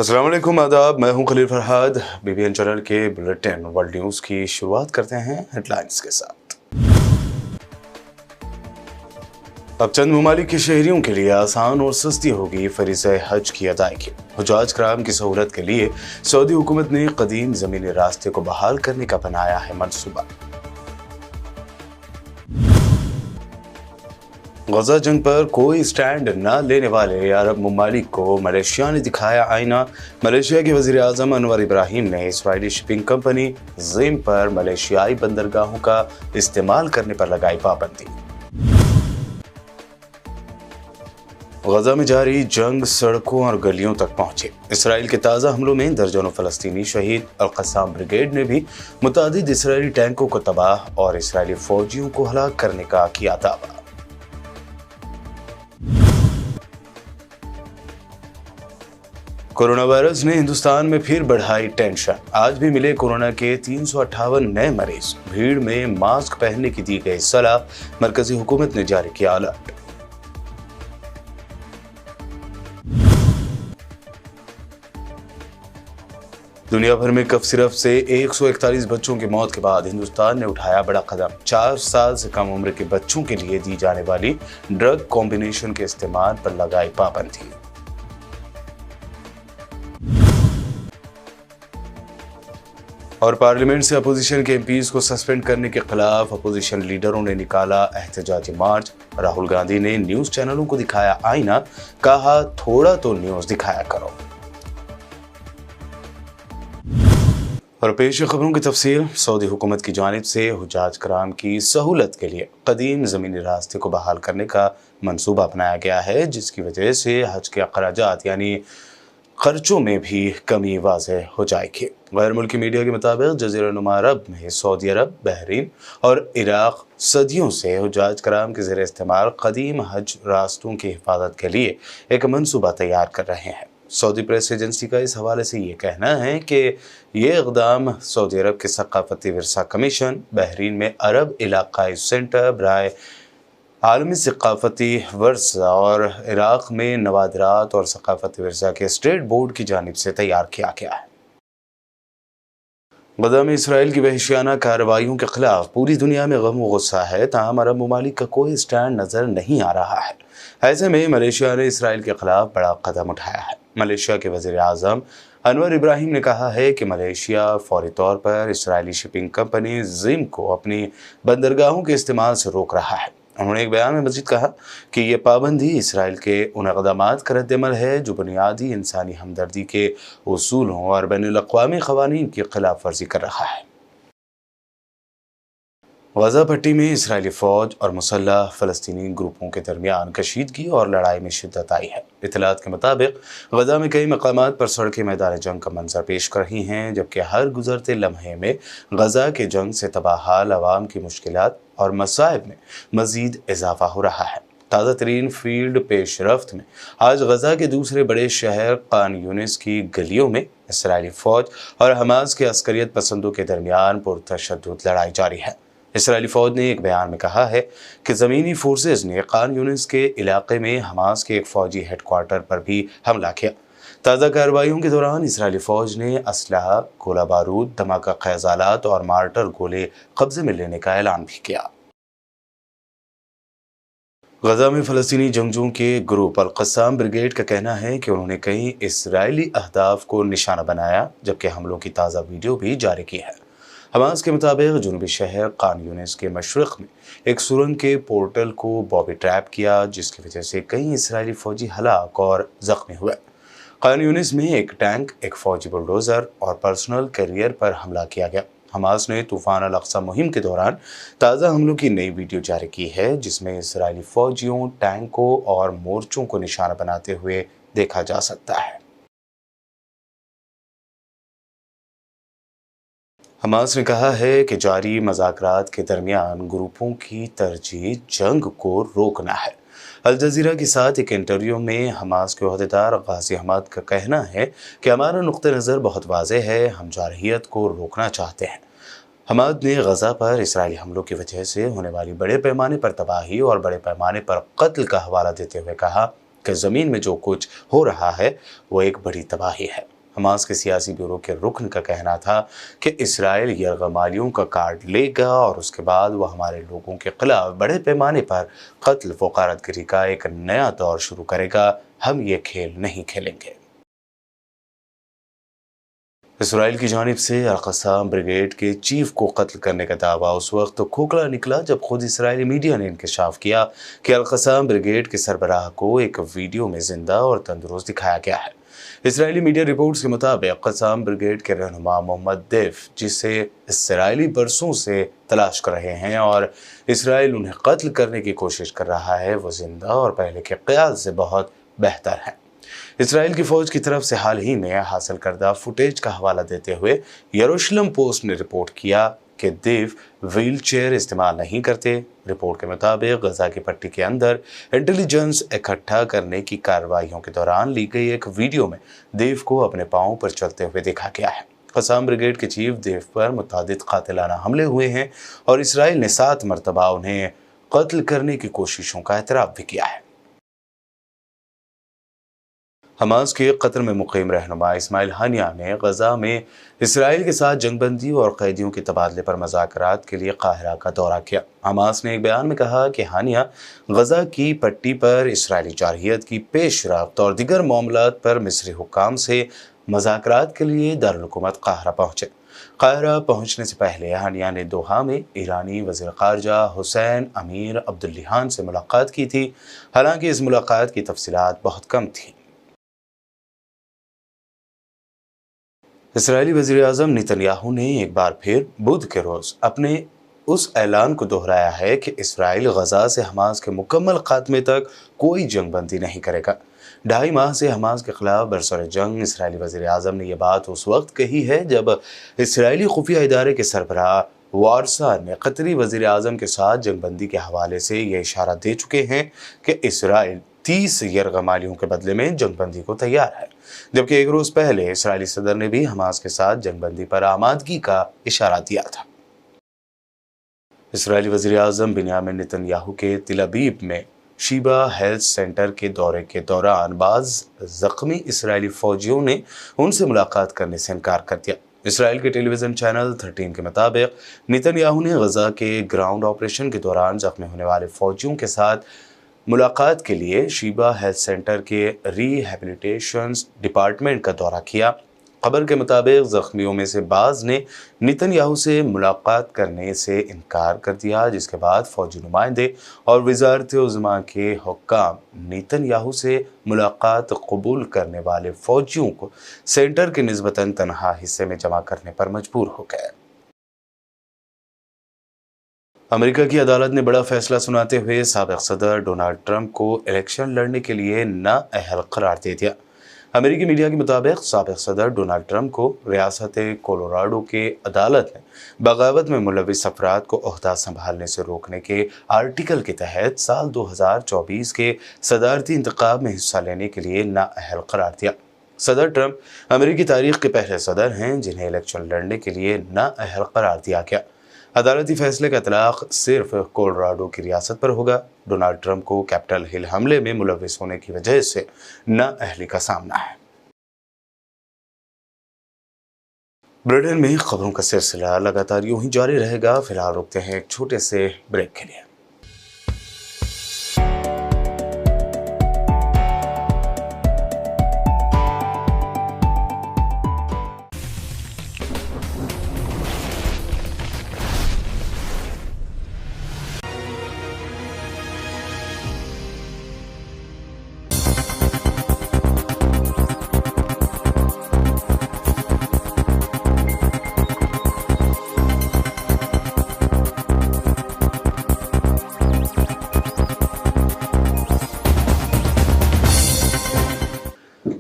अस्सलाम वालेकुम, आदाब। मैं हूं खलील फरहाद। बीबीएन चैनल के बुलेटिन वर्ल्ड न्यूज़ की शुरुआत करते हैं हेडलाइंस के साथ। अब चंद ममालिक के शहरियों के लिए आसान और सस्ती होगी फरीज़े हज की अदायगी। हुज्जाज कराम की सहूलत के लिए सऊदी हुकूमत ने कदीम ज़मीनी रास्ते को बहाल करने का बनाया है मंसूबा। गजा जंग पर कोई स्टैंड न लेने वाले अरब ममालिक को मलेशिया ने दिखाया आईना। मलेशिया के वजीर आजम अनवर इब्राहिम ने इसराइली शिपिंग कंपनी ज़िम पर मलेशियाई बंदरगाहों का इस्तेमाल करने पर लगाई पाबंदी। गजा में जारी जंग सड़कों और गलियों तक पहुंचे। इसराइल के ताज़ा हमलों में दर्जनों फलस्तीनी शहीद। अल-क़स्साम ब्रिगेड ने भी मुतादिद इसराइली टैंकों को तबाह और इसराइली फौजियों को हलाक करने का किया दावा। कोरोना वायरस ने हिंदुस्तान में फिर बढ़ाई टेंशन। आज भी मिले कोरोना के 358 नए मरीज। भीड़ में मास्क पहनने की दी गई सलाह। मरकजी हुकूमत ने जारी किया अलर्ट। दुनिया भर में कफ सिरप से 141 बच्चों की मौत के बाद हिंदुस्तान ने उठाया बड़ा कदम। 4 साल से कम उम्र के बच्चों के लिए दी जाने वाली ड्रग कॉम्बिनेशन के इस्तेमाल पर लगाई पाबंदी। और पार्लियामेंट से अपोजिशन के एमपीज को सस्पेंड करने के खिलाफ अपोजिशन लीडरों ने निकाला एहतजाजी मार्च। राहुल गांधी ने न्यूज चैनलों को दिखाया आईना, कहा थोड़ा तो न्यूज दिखाया करो। और पेश खबरों की तफसील। सऊदी हुकूमत की जानिब से हुज्जाज कराम की सहूलत के लिए कदीम ज़मीनी रास्ते को बहाल करने का मंसूबा अपनाया गया है, जिसकी वजह से हज के अखराजात यानी खर्चों में भी कमी वाज़ेह हो जाएगी। गैर मुल्की मीडिया के मुताबिक जज़ीरा नुमा अरब में सऊदी अरब, बहरीन और इराक सदियों से हुज्जाज कराम के ज़रिए इस्तेमाल कदीम हज रास्तों की हिफाजत के लिए एक मंसूबा तैयार कर रहे हैं। सऊदी प्रेस एजेंसी का इस हवाले से ये कहना है कि ये इक़दाम सऊदी अरब के सक़ाफ़ती विरसा कमीशन, बहरीन में अरब इलाक़ाई सेंटर बराए आलमी सक़ाफ़ती वर्सा और इराक़ में नवादिरात और सक़ाफ़ती वर्सा के स्टेट बोर्ड की जानिब से तैयार किया गया है। गजा में इसराइल की वहशियाना कार्रवाइयों के खिलाफ पूरी दुनिया में गम व गुस्सा है, ताहम अरब ममालिक का कोई स्टैंड नज़र नहीं आ रहा है। ऐसे में मलेशिया ने इसराइल के खिलाफ बड़ा कदम उठाया है। मलेशिया के वज़ीर आज़म अनवर इब्राहिम ने कहा है कि मलेशिया फौरी तौर पर इसराइली शिपिंग कंपनी ज़िम को अपनी बंदरगाहों के इस्तेमाल से रोक रहा है। उन्होंने एक बयान में मज़ीद कहा कि ये पाबंदी इसराइल के उन इक़दामात का रद्द-ए-अमल है जो बुनियादी इंसानी हमदर्दी के उसूलों और बैनुल-अक़वामी क़वानीन की खिलाफ वर्जी कर रहा है। गजा पट्टी में इसराइली फ़ौज और मुसल्लह फ़लस्तीनी ग्रुपों के दरमियान कशीदगी और लड़ाई में शिद्दत आई है। इत्तलात के मुताबिक गजा में कई मकामात पर सड़कें मैदान जंग का मंजर पेश कर रही हैं, जबकि हर गुजरते लम्हे में गजा के जंग से तबाहाल अवाम की मुश्किलात और मसाइब में मज़ीद इजाफा हो रहा है। ताज़ा तरीन फील्ड पेशरफ्त में आज गजा के दूसरे बड़े शहर खान यूनिस की गलियों में इसराइली फ़ौज और हमास के अस्करियत पसंदों के दरमियान पुरतशद्दुद लड़ाई जारी है। इसराइली फ़ौज ने एक बयान में कहा है कि ज़मीनी फोर्सेज ने खान यूनिस के इलाके में हमास के एक फ़ौजी हेडक्वार्टर पर भी हमला किया। ताज़ा कार्रवाइयों के दौरान इसराइली फ़ौज ने असलहा, गोला बारूद, धमाका खेज़ आलात और मार्टर गोले कब्जे में लेने का ऐलान भी किया। गजा में फ़लस्तीनी जंगजों के ग्रुप अल-क़स्साम ब्रिगेड का कहना है कि उन्होंने कई इसराइली अहदाफ को निशाना बनाया, जबकि हमलों की ताज़ा वीडियो भी जारी की है। हमास के मुताबिक जुनूबी शहर खान यूनिस के मशरिक़ में एक सुरंग के पोर्टल को बॉबी ट्रैप किया, जिसकी वजह से कई इसराइली फ़ौजी हलाक और ज़ख्मी हुए। खान यूनिस में एक टैंक, एक फ़ौजी बुलडोज़र और पर्सनल कैरियर पर हमला किया गया। हमास ने तूफ़ान अल-अक़सा मुहिम के दौरान ताज़ा हमलों की नई वीडियो जारी की है, जिसमें इसराइली फ़ौजियों, टैंकों और मोर्चों को निशाना बनाते हुए देखा जा सकता है। हमास ने कहा है कि जारी मज़ाकरात के दरमियान ग्रुपों की तरजीह जंग को रोकना है। अल जज़ीरा के साथ एक इंटरव्यू में हमास के ओहदेदार गाज़ी अहमद का कहना है कि हमारा नुक्ता नज़र बहुत वाज़ेह है, हम जारहियत को रोकना चाहते हैं। हमाद ने गजा पर इसराइली हमलों की वजह से होने वाली बड़े पैमाने पर तबाही और बड़े पैमाने पर कत्ल का हवाला देते हुए कहा कि ज़मीन में जो कुछ हो रहा है वो एक बड़ी तबाही है। हमास के सियासी ब्यूरो के रुकन का कहना था कि इसराइल यरगमालियों का कार्ड लेगा और उसके बाद वह हमारे लोगों के खिलाफ बड़े पैमाने पर कत्ल व गारतगिरी का एक नया दौर शुरू करेगा। हम ये खेल नहीं खेलेंगे। इसराइल की जानिब से अल-क़स्साम ब्रिगेड के चीफ को कत्ल करने का दावा उस वक्त तो खोखला निकला जब खुद इसराइली मीडिया ने इंकशाफ किया कि अल-क़स्साम ब्रिगेड के सरबराह को एक वीडियो में जिंदा और तंदुरुस्त दिखाया गया है। इसराइली मीडिया रिपोर्ट्स के मुताबिक क़स्साम ब्रिगेड के रहनुमा मोहम्मद देफ, जिसे इसराइली बरसों से तलाश कर रहे हैं और इसराइल उन्हें कत्ल करने की कोशिश कर रहा है, वो जिंदा और पहले के क़यास से बहुत बेहतर है। इसराइल की फौज की तरफ से हाल ही में हासिल करदा फुटेज का हवाला देते हुए यरूशलेम पोस्ट ने रिपोर्ट किया कि देव व्हील चेयर इस्तेमाल नहीं करते। रिपोर्ट के मुताबिक गजा की पट्टी के अंदर इंटेलिजेंस इकट्ठा करने की कार्रवाइयों के दौरान ली गई एक वीडियो में देव को अपने पांव पर चलते हुए देखा गया है। क़स्साम ब्रिगेड के चीफ देव पर मुतअद्दिद कातिलाना हमले हुए हैं और इसराइल ने 7 मरतबा उन्हें कत्ल करने की कोशिशों का एतराफ़ भी किया है। हमास के कतर में मुक़ीम रहनुमा इस्माइल हानिया ने गजा में इसराइल के साथ जंगबंदी और कैदियों के तबादले पर मज़ाकरात के लिए काहिरा का दौरा किया। हमास ने एक बयान में कहा कि हानिया गजा की पट्टी पर इसराइली जारहियत की पेशरफ्त और दीगर मामलात पर मिस्री हुक्काम से मज़ाकरात के लिए दारुल हुकूमत काहिरा पहुँचे। काहिरा पहुँचने से पहले हानिया ने दोहा में ईरानी वज़ीर ख़ारजा हुसैन अमीर अब्दुल्लिहान से मुलाकात की थी। हालांकि इस मुलाकात की तफसीलात बहुत कम थी। इसराइली वज़ीर-ए-आज़म नेतन्याहू ने एक बार फिर बुध के रोज़ अपने उस ऐलान को दोहराया है कि इसराइल गजा से हमास के मुकम्मल खात्मे तक कोई जंगबंदी नहीं करेगा। 2.5 माह से हमास के खिलाफ बरसर जंग इसराइली वज़ीर-ए-आज़म ने यह बात उस वक्त कही है जब इसराइली खुफिया इदारे के सरबराह वारसा ने कतरी वज़ीर-ए-आज़म के साथ जंगबंदी के हवाले से यह इशारा दे चुके हैं कि इसराइल 30 यरगमालियों के बदले में जंगबंदी को तैयार है। जबकि एक रोज पहले इसराइली सदर ने भी हमास के साथ जंगबंदी पर आमादगी का इशारा दिया था। इसराइली वज़ीर-ए-आज़म बिन्यामिन नेतन्याहू के तिल अबीब में शीबा हेल्थ सेंटर के दौरे के दौरान बाज़ ज़ख्मी इसराइली फ़ौजियों ने उनसे मुलाकात करने से इनकार कर दिया। इसराइल के टेलीविज़न चैनल 13 के मुताबिक नेतन्याहू ने गजा के ग्राउंड ऑपरेशन के दौरान जख्मी होने वाले फ़ौजियों के साथ मुलाकात के लिए शीबा हेल्थ सेंटर के रिहेबिलिटेशन डिपार्टमेंट का दौरा किया। खबर के मुताबिक जख्मियों में से बाज़ ने नेतन्याहू से मुलाकात करने से इनकार कर दिया, जिसके बाद फौजी नुमाइंदे और वज़ारत-ए-उज़्मा के हुक्काम नेतन्याहू से मुलाकात कबूल करने वाले फौजियों को सेंटर के निस्बतन तनहा हिस्से में जमा करने पर मजबूर हो गए। अमेरिका की अदालत ने बड़ा फैसला सुनाते हुए साबिक़ सदर डोनाल्ड ट्रंप को इलेक्शन लड़ने के लिए नाअहल करार दे दिया। अमेरिकी मीडिया के मुताबिक साबिक़ सदर डोनाल्ड ट्रंप को रियासत कोलोराडो के अदालत ने बगावत में मुलविस अफराद को ओहदा संभालने से रोकने के आर्टिकल के तहत साल 2024 के सदारती इंतखाब में हिस्सा लेने के लिए नाअहल करार दिया। सदर ट्रंप अमेरिकी तारीख के पहले सदर हैं जिन्हें इलेक्शन लड़ने के लिए नाअहल करार दिया गया। अदालती फैसले का इतलाक़ सिर्फ कोलोराडो की रियासत पर होगा। डोनाल्ड ट्रंप को कैपिटल हिल हमले में मुलविस होने की वजह से नाअहली का सामना है। ब्रिटेन में खबरों का सिलसिला लगातार यूं ही जारी रहेगा। फिलहाल रुकते हैं एक छोटे से ब्रेक के लिए।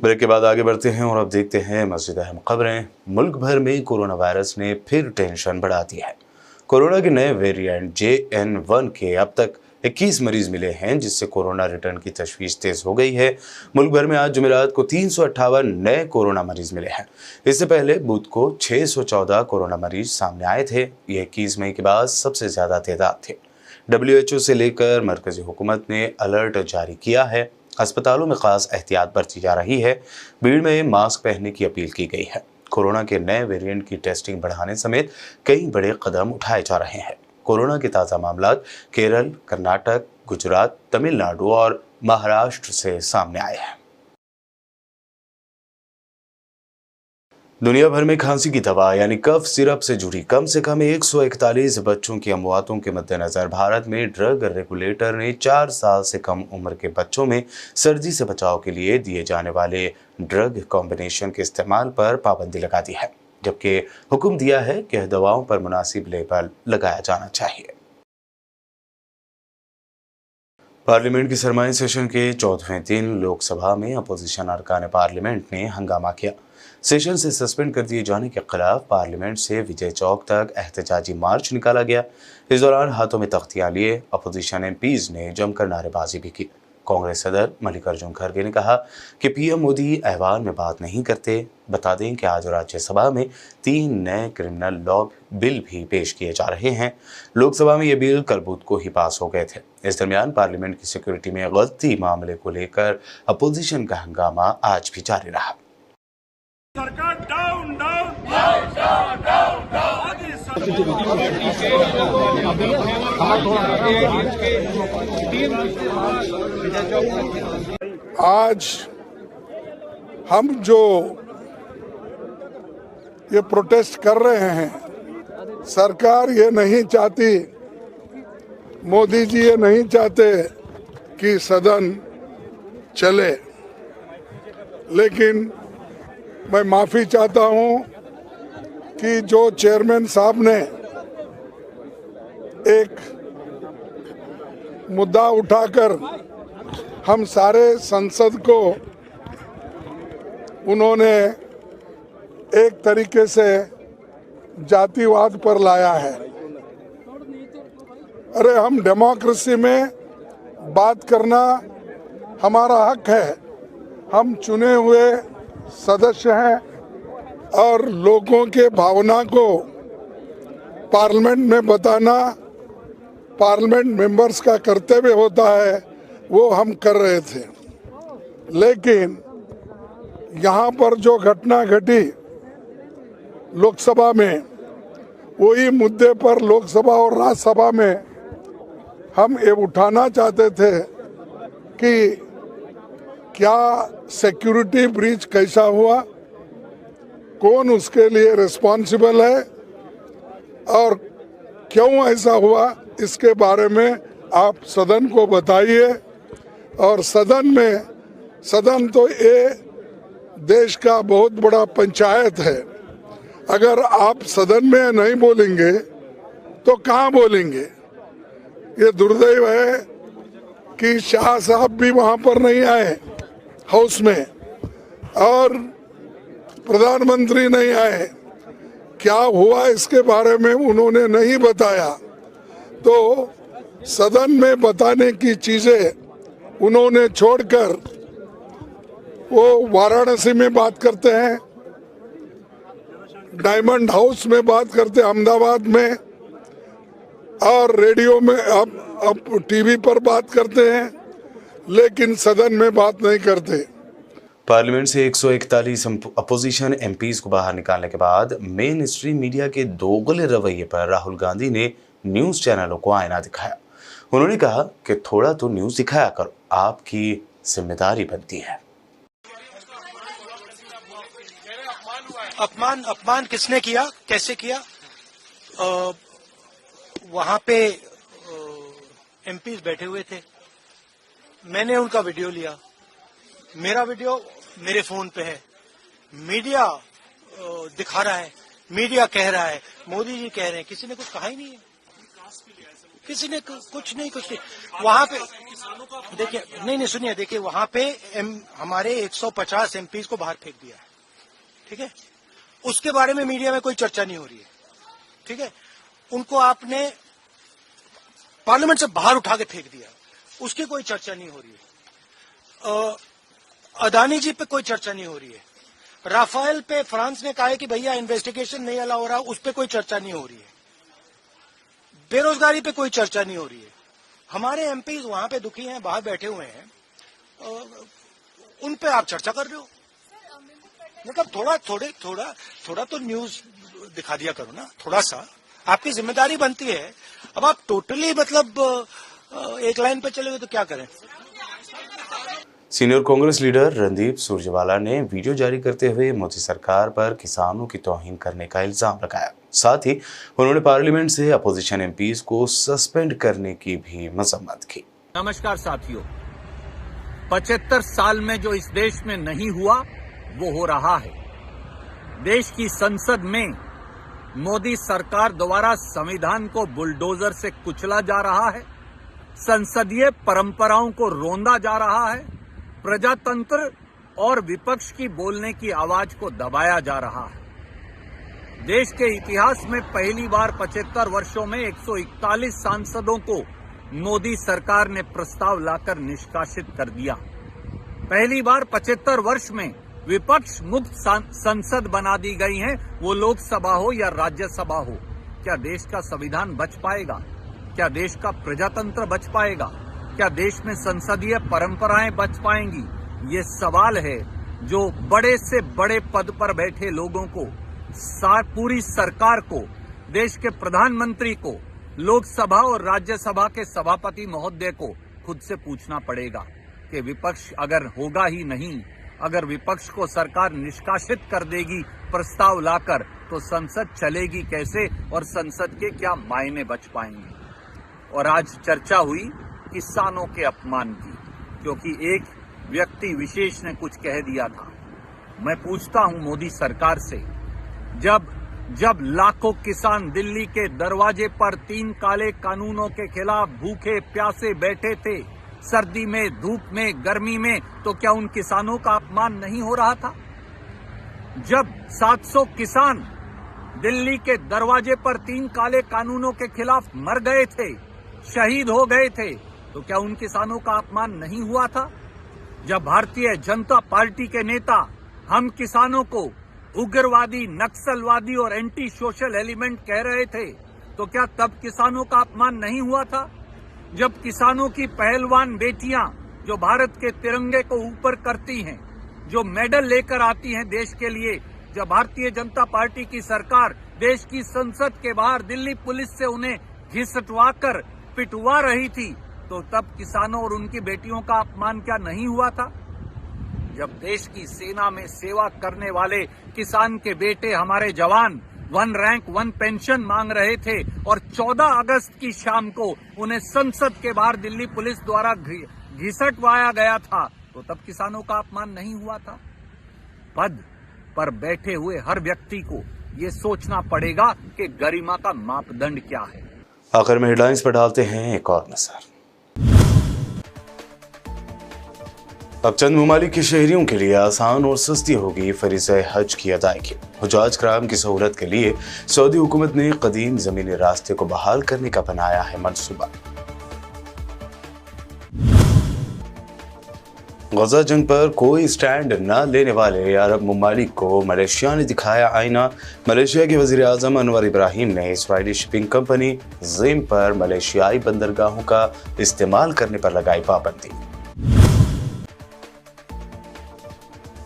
ब्रेक के बाद आगे बढ़ते हैं और अब देखते हैं मज़ीद अहम खबरें। मुल्क भर में कोरोना वायरस ने फिर टेंशन बढ़ा दी है। कोरोना के नए वेरिएंट JN1 के अब तक 21 मरीज मिले हैं, जिससे कोरोना रिटर्न की तशवीश तेज हो गई है। मुल्क भर में आज जुमेरात को 358 नए कोरोना मरीज मिले हैं। इससे पहले बुध को 614 कोरोना मरीज सामने आए थे। ये 21 मई के बाद सबसे ज़्यादा तादाद थे। WHO से लेकर मरकजी हुकूमत ने अलर्ट जारी किया है। अस्पतालों में खास एहतियात बरती जा रही है। भीड़ में मास्क पहनने की अपील की गई है। कोरोना के नए वेरिएंट की टेस्टिंग बढ़ाने समेत कई बड़े कदम उठाए जा रहे हैं। कोरोना के ताज़ा मामलात केरल, कर्नाटक, गुजरात, तमिलनाडु और महाराष्ट्र से सामने आए हैं। दुनिया भर में खांसी की दवा यानी कफ सिरप से जुड़ी कम से कम 141 बच्चों की अमवातों के मद्देनजर भारत में ड्रग रेगुलेटर ने 4 साल से कम उम्र के बच्चों में सर्दी से बचाव के लिए दिए जाने वाले ड्रग कॉम्बिनेशन के इस्तेमाल पर पाबंदी लगा दी है, जबकि हुक्म दिया है कि दवाओं पर मुनासिब लेबल लगाया जाना चाहिए। पार्लियामेंट के सरमाई सेशन के 14वें दिन लोकसभा में अपोजिशन अरकान पार्लियामेंट ने हंगामा किया। सेशन से सस्पेंड कर दिए जाने के खिलाफ पार्लियामेंट से विजय चौक तक एहतजाजी मार्च निकाला गया। इस दौरान हाथों में तख्तियां लिए अपोजिशन एमपीज ने जमकर नारेबाजी भी की। कांग्रेस सदर मल्लिकार्जुन खड़गे ने कहा कि पीएम मोदी अहवाल में बात नहीं करते। बता दें कि आज राज्यसभा में 3 नए क्रिमिनल लॉ बिल भी पेश किए जा रहे हैं। लोकसभा में ये बिल कल बुध को ही पास हो गए थे। इस दरमियान पार्लियामेंट की सिक्योरिटी में गलती मामले को लेकर अपोजिशन का हंगामा आज भी जारी रहा। सरकार down down down down down आज हम जो ये प्रोटेस्ट कर रहे हैं, सरकार ये नहीं चाहती, मोदी जी ये नहीं चाहते कि सदन चले, लेकिन मैं माफ़ी चाहता हूं कि जो चेयरमैन साहब ने एक मुद्दा उठाकर हम सारे संसद को उन्होंने एक तरीके से जातिवाद पर लाया है। अरे हम डेमोक्रेसी में बात करना हमारा हक है। हम चुने हुए सदस्य हैं और लोगों के भावना को पार्लियामेंट में बताना पार्लियामेंट मेंबर्स का कर्तव्य होता है, वो हम कर रहे थे। लेकिन यहाँ पर जो घटना घटी लोकसभा में, वही मुद्दे पर लोकसभा और राज्यसभा में हम ये उठाना चाहते थे कि क्या सिक्योरिटी ब्रीच कैसा हुआ, कौन उसके लिए रिस्पॉन्सिबल है और क्यों ऐसा हुआ, इसके बारे में आप सदन को बताइए। और सदन तो ये देश का बहुत बड़ा पंचायत है। अगर आप सदन में नहीं बोलेंगे तो कहाँ बोलेंगे। ये दुर्दैव है कि शाह साहब भी वहाँ पर नहीं आए हाउस में और प्रधानमंत्री नहीं आए। क्या हुआ इसके बारे में उन्होंने नहीं बताया। तो सदन में बताने की चीजें उन्होंने छोड़कर वो वाराणसी में बात करते हैं, डायमंड हाउस में बात करते हैं, अहमदाबाद में, और रेडियो में अब टीवी पर बात करते हैं, लेकिन सदन में बात नहीं करते। पार्लियामेंट से 141 अपोजिशन एमपीज को बाहर निकालने के बाद मेन स्ट्रीम मीडिया के दोगले रवैये पर राहुल गांधी ने न्यूज चैनलों को आईना दिखाया। उन्होंने कहा कि थोड़ा तो न्यूज दिखाया करो, आपकी जिम्मेदारी बनती है। अपमान किसने किया, कैसे किया? वहां पे एमपीज बैठे हुए थे, मैंने उनका वीडियो लिया। मेरा वीडियो मेरे फोन पे है। मीडिया दिखा रहा है, मीडिया कह रहा है, मोदी जी कह रहे हैं, किसी ने कुछ कहा ही नहीं है, किसी ने कुछ नहीं। वहां पे देखिए, नहीं सुनिए, देखिए वहां पे हमारे 150 एमपीज को बाहर फेंक दिया है, ठीक है। उसके बारे में मीडिया में कोई चर्चा नहीं हो रही है, ठीक है। उनको आपने पार्लियामेंट से बाहर उठा के फेंक दिया, उसकी कोई चर्चा नहीं हो रही है। अदानी जी पे कोई चर्चा नहीं हो रही है। राफेल पे फ्रांस ने कहा है कि भैया इन्वेस्टिगेशन नहीं अलाउ हो रहा, उस पे कोई चर्चा नहीं हो रही है। बेरोजगारी पे कोई चर्चा नहीं हो रही है। हमारे एमपीज वहां पे दुखी हैं, बाहर बैठे हुए हैं, उन पे आप चर्चा कर रहे हो। मतलब थोड़ा तो न्यूज दिखा दिया करो ना, थोड़ा सा आपकी जिम्मेदारी बनती है। अब आप टोटली मतलब एक लाइन पे चले गए तो क्या करें। सीनियर कांग्रेस लीडर रणदीप सुरजेवाला ने वीडियो जारी करते हुए मोदी सरकार पर किसानों की तौहीन करने का इल्जाम लगाया। साथ ही उन्होंने पार्लियामेंट से अपोजिशन एमपीज को सस्पेंड करने की भी मजम्मत की। नमस्कार साथियों, 75 साल में जो इस देश में नहीं हुआ वो हो रहा है। देश की संसद में मोदी सरकार द्वारा संविधान को बुलडोजर से कुचला जा रहा है, संसदीय परंपराओं को रोंदा जा रहा है, प्रजातंत्र और विपक्ष की बोलने की आवाज को दबाया जा रहा है। देश के इतिहास में पहली बार 75 वर्षों में 141 सांसदों को मोदी सरकार ने प्रस्ताव लाकर निष्कासित कर दिया। पहली बार 75 वर्ष में विपक्ष मुक्त संसद बना दी गई है, वो लोकसभा हो या राज्यसभा हो। क्या देश का संविधान बच पाएगा? क्या देश का प्रजातंत्र बच पाएगा? क्या देश में संसदीय परंपराएं बच पाएंगी? ये सवाल है जो बड़े से बड़े पद पर बैठे लोगों को, पूरी सरकार को, देश के प्रधानमंत्री को, लोकसभा और राज्यसभा के सभापति महोदय को खुद से पूछना पड़ेगा कि विपक्ष अगर होगा ही नहीं, अगर विपक्ष को सरकार निष्कासित कर देगी प्रस्ताव लाकर, तो संसद चलेगी कैसे और संसद के क्या मायने बच पाएंगे। और आज चर्चा हुई किसानों के अपमान की, क्योंकि एक व्यक्ति विशेष ने कुछ कह दिया था। मैं पूछता हूं मोदी सरकार से, जब लाखों किसान दिल्ली के दरवाजे पर 3 काले कानूनों के खिलाफ भूखे प्यासे बैठे थे, सर्दी में, धूप में, गर्मी में, तो क्या उन किसानों का अपमान नहीं हो रहा था? जब 700 किसान दिल्ली के दरवाजे पर 3 काले कानूनों के खिलाफ मर गए थे, शहीद हो गए थे, तो क्या उन किसानों का अपमान नहीं हुआ था? जब भारतीय जनता पार्टी के नेता हम किसानों को उग्रवादी, नक्सलवादी और एंटी सोशल एलिमेंट कह रहे थे, तो क्या तब किसानों का अपमान नहीं हुआ था? जब किसानों की पहलवान बेटियां जो भारत के तिरंगे को ऊपर करती हैं, जो मेडल लेकर आती हैं देश के लिए, जब भारतीय जनता पार्टी की सरकार देश की संसद के बाहर दिल्ली पुलिस से उन्हें घिसटवा कर पिटवा रही थी, तो तब किसानों और उनकी बेटियों का अपमान क्या नहीं हुआ था? जब देश की सेना में सेवा करने वाले किसान के बेटे, हमारे जवान 1 रैंक 1 पेंशन मांग रहे थे और 14 अगस्त की शाम को उन्हें संसद के बाहर दिल्ली पुलिस द्वारा घिसटवाया गया था, तो तब किसानों का अपमान नहीं हुआ था? पद पर बैठे हुए हर व्यक्ति को ये सोचना पड़ेगा कि गरिमा का मापदंड क्या है। आखिर में हेडलाइंस पर डालते हैं एक और नजर। अब चंद ममालिक के शहरियों के लिए आसान और सस्ती होगी फरीज़े हज की अदायगी। हुज्जाज कराम की सहूलत के लिए सऊदी हुकूमत ने कदीम जमीनी रास्ते को बहाल करने का बनाया है मंसूबा। गजा जंग पर कोई स्टैंड न लेने वाले अरब ममालिक को मलेशिया ने दिखाया आईना। मलेशिया के वजीर आजम अनवर इब्राहिम ने इसराइली शिपिंग कंपनी ज़िम पर मलेशियाई बंदरगाहों का इस्तेमाल करने पर लगाई पाबंदी।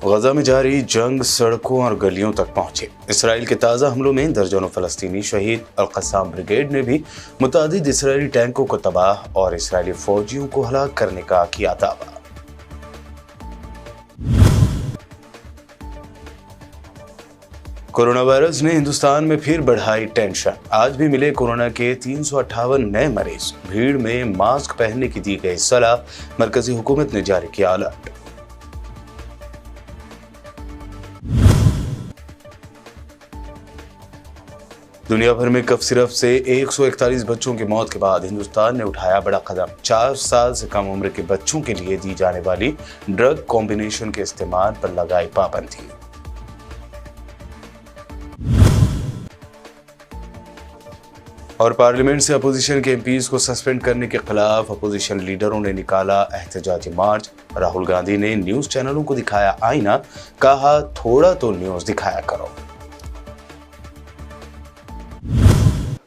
गजा में जारी जंग सड़कों और गलियों तक पहुंचे। इसराइल के ताज़ा हमलों में दर्जनों फलस्तीनी शहीद। अल-क़स्साम ब्रिगेड ने भी मुतादिद इसराइली टैंकों को तबाह और इसराइली फौजियों को हलाक करने का किया दावा। कोरोना वायरस ने हिंदुस्तान में फिर बढ़ाई टेंशन। आज भी मिले कोरोना के 358 नए मरीज। भीड़ में मास्क पहनने की दी गई सलाह। मरकजी हुकूमत ने जारी किया अलर्ट। दुनिया भर में कफ सिरप से 141 बच्चों की मौत के बाद हिंदुस्तान ने उठाया बड़ा कदम। 4 साल से कम उम्र के बच्चों के लिए दी जाने वाली ड्रग कॉम्बिनेशन के इस्तेमाल पर लगाई पाबंदी। और पार्लियामेंट से अपोजिशन के एमपीज को सस्पेंड करने के खिलाफ अपोजिशन लीडरों ने निकाला एहतजाजी मार्च। राहुल गांधी ने न्यूज चैनलों को दिखाया आईना, कहा थोड़ा तो न्यूज दिखाया करो।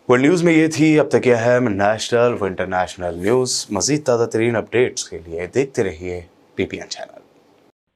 वर्ल्ड न्यूज में ये थी अब तक अहम नेशनल व इंटरनेशनल न्यूज। मजीद ताज़ा तरीन अपडेट्स के लिए देखते रहिए BBN चैनल।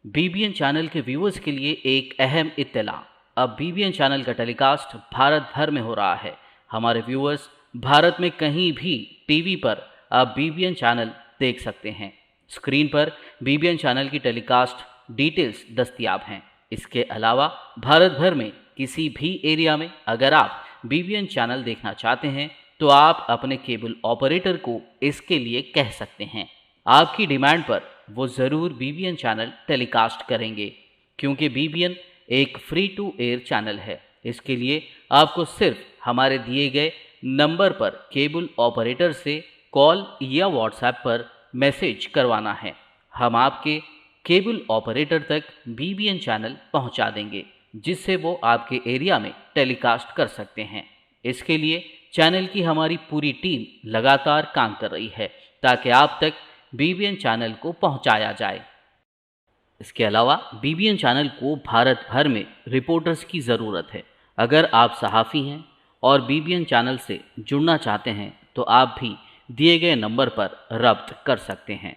BBN चैनल के व्यूअर्स के लिए एक अहम इत्तला। अब BBN चैनल का टेलीकास्ट भारत भर में हो रहा है। हमारे व्यूअर्स भारत में कहीं भी टीवी पर अब BBN चैनल देख सकते हैं। स्क्रीन पर BBN चैनल की टेलीकास्ट डिटेल्स दस्तयाब हैं। इसके अलावा भारत भर में किसी भी एरिया में अगर आप BBN चैनल देखना चाहते हैं तो आप अपने केबल ऑपरेटर को इसके लिए कह सकते हैं। आपकी डिमांड पर वो ज़रूर BBN चैनल टेलीकास्ट करेंगे, क्योंकि BBN एक फ्री टू एयर चैनल है। इसके लिए आपको सिर्फ हमारे दिए गए नंबर पर केबल ऑपरेटर से कॉल या व्हाट्सएप पर मैसेज करवाना है। हम आपके केबल ऑपरेटर तक BBN चैनल पहुंचा देंगे, जिससे वो आपके एरिया में टेलीकास्ट कर सकते हैं। इसके लिए चैनल की हमारी पूरी टीम लगातार काम कर रही है ताकि आप तक BBN चैनल को पहुंचाया जाए। इसके अलावा BBN चैनल को भारत भर में रिपोर्टर्स की ज़रूरत है। अगर आप सहाफ़ी हैं और BBN चैनल से जुड़ना चाहते हैं तो आप भी दिए गए नंबर पर रब्त कर सकते हैं।